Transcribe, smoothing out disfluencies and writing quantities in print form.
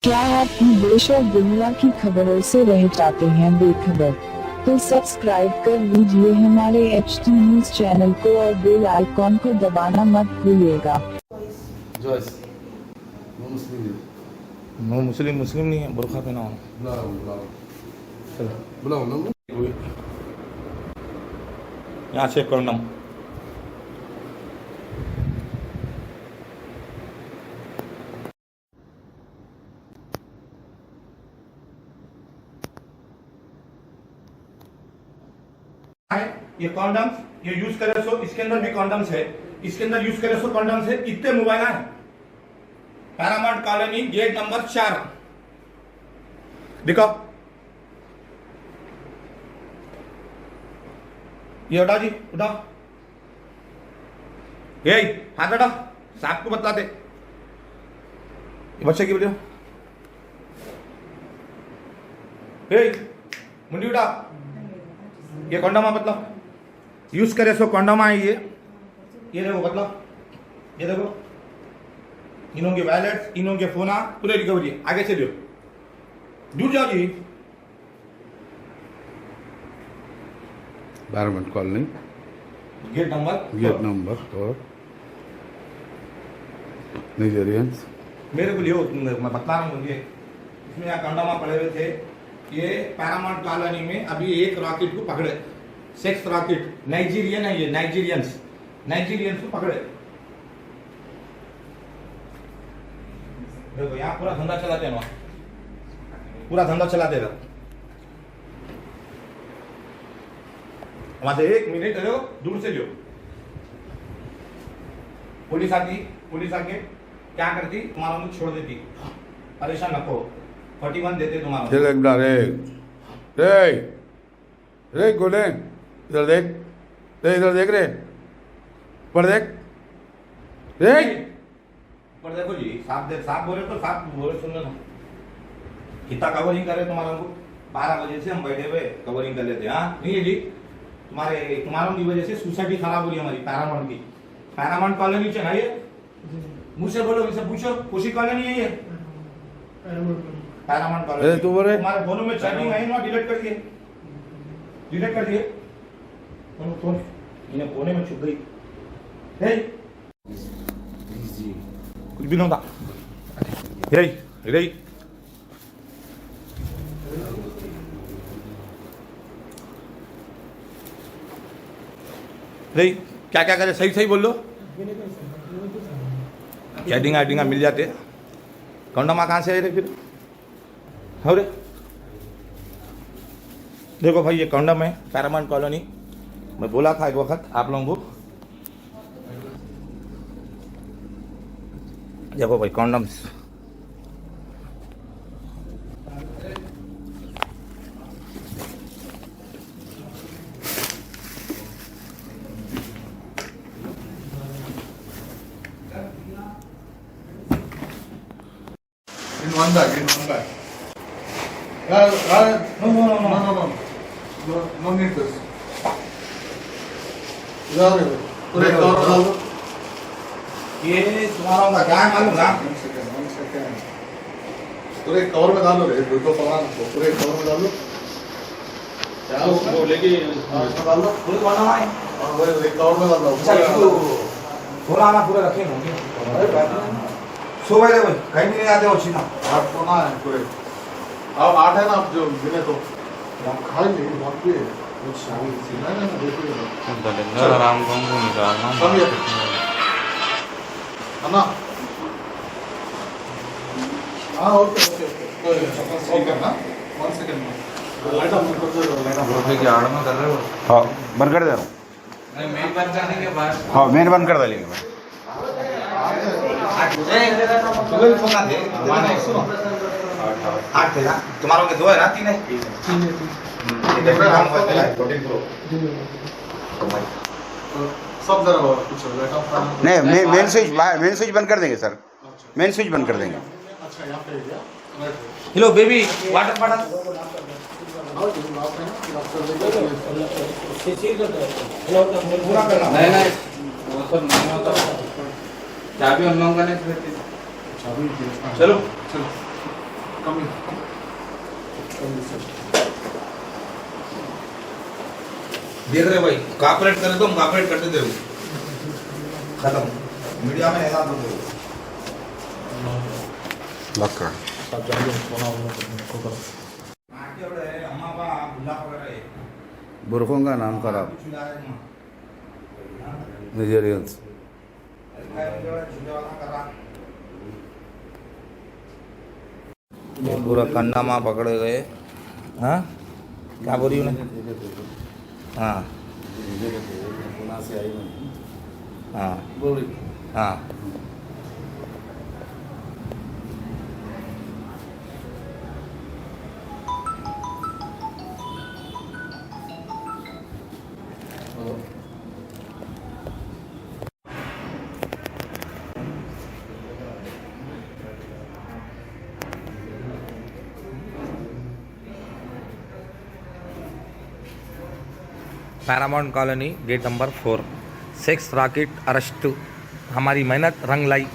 क्या आप देश और दुनिया की खबरों से रह जाते हैं बेखबर? तो सब्सक्राइब कर लीजिए हमारे HT न्यूज चैनल को और बेल आइकॉन को दबाना मत भूलिएगा। जॉयस नो मुस्लिम नो मुस्लिम मुस्लिम नहीं है, बुरखा पहना हो। बुलाओ चलो बुलाओ ना यहाँ चेक करो नाम। ये कॉन्डम्स ये यूज करे सो इसके अंदर भी कॉन्डम्स है, इसके अंदर यूज करे सो कॉन्डम्स है। कितने मोबाइल है? पैरामाउंट कॉलोनी गेट नंबर 4 दिखाओ। ये उठाओ जी, उठाओ। ये हाथ हटाओ, साहब को बतलाते। ये बच्चे की वीडियो। मुंडी उठाओ। ये कॉन्डम आप बतलाओ, यूज करे सो कॉन्डम है ये देखो बतलाओ, ये देखो। इन्हों के वैलेट, इन्हों के फोन पूरे रिकवरी है। आगे चलियो, दूर जाओ जी। 12 मिनट कॉलोनी गेट नंबर और नाइजीरियंस मेरे को लियो, मैं बता रहा हूँ। ये इसमें यहाँ कॉन्डम पड़े हुए थे। ये पैरामाउंट कॉलोनी में अभी एक रॉकेट को पकड़े, सेक्स रॉकेट। नाइजीरियन है ये, नाइजीरियंस को पकड़े। देखो यहाँ पूरा धंधा चलाते हैं, पूरा धंधा चलाते हैं। वहां से 1 मिनट रहो, दूर से लियो। पुलिस आके क्या करती, तुम्हारा मुझे छोड़ देती। परेशान नको, 41 देते तुम्हारा। चल एक बार रे गोले इधर देख रे पर देख रे पर देखो जी, साहब बोले तो साहब बोले सुन लो। कितना कवरिंग करे तुम्हारा को? 12 बजे से हम बैठे हुए कवरिंग कर लेते। हाँ नहीं है जी, तुम्हारों की वजह से सोसाइटी खराब हो रही है हमारी पैरामाउंट की। पैरामाउंट कॉलोनी चाहिए, मुझसे बोलो, मुझसे पूछो। खुशी कॉलोनी है ये पैरामाउंट कॉलोनी। तू बोले तुम्हारे फोनों में चैटिंग आई ना, डिलीट कर दिए। फोन इन्हें कोने में छुप गई। कुछ भी नहीं होता। क्या क्या करे, सही बोल लो। चैटिंगा मिल जाते। कॉन्डमा कहाँ से आए रे फिर? हो रे देखो भाई, ये कॉन्डम है पैरामाउंट कॉलोनी। मैं बोला था एक वक्त आप लोगों को। देखो भाई condoms. in one bag. No need this. इधर पूरे कवर में डाल दो। ये तुम्हारा होगा क्या है मालूम ना? One second. पूरे कवर में डालो रे, दो पकड़ना को पूरे कवर में डालो। क्या वो लेके डाल दो। पूरे कॉन्डम है। और वो कवर में डाल दो। थोड़ा आना पूरे रखे होंगे। सो भाई देखो कहीं भी नहीं आते हो सीधा। 8 कोना है पूरे। अब 8 है ना, आप जो गिने तो खाली बात पे कुछ सीधा है ना, देखो राम गंगू निकालना है ना। हाँ ओके ना 1 सेकंड लाइट ऑफ कर दो। की आड़ में कर रहे हो? हाँ बंद कर दे रहा हूँ। मेन बंद करने के बाद हाँ मेन बंद कर देंगे। तुम्हारों के 2 है ना, 3 है? सब जरा कुछ लाइट ऑफ नहीं, मेन स्विच बंद कर देंगे सर। मेन स्विच बंद कर देंगे। अच्छा यहाँ पे गया। Hello baby, water bottle. पूरा करना। नहीं वो सब नहीं होता। चाबी हम लोगों का नहीं। चाबी चलो कमी देख रहे भाई, कॉपरेट करे तो हम कॉपरेट करते थे। खत्म। मीडिया में ऐसा तो लॉक कर अम्मा बा बुला पकड़े बुरखों का नाम खराब नाइजेरियंस ये पूरा कंडा माँ पकड़े गए। हाँ क्या बोल रही उन्हें? हाँ हाँ हाँ Paramount colony gate number 4 6 rocket arrest. हमारी मेहनत रंग लाई।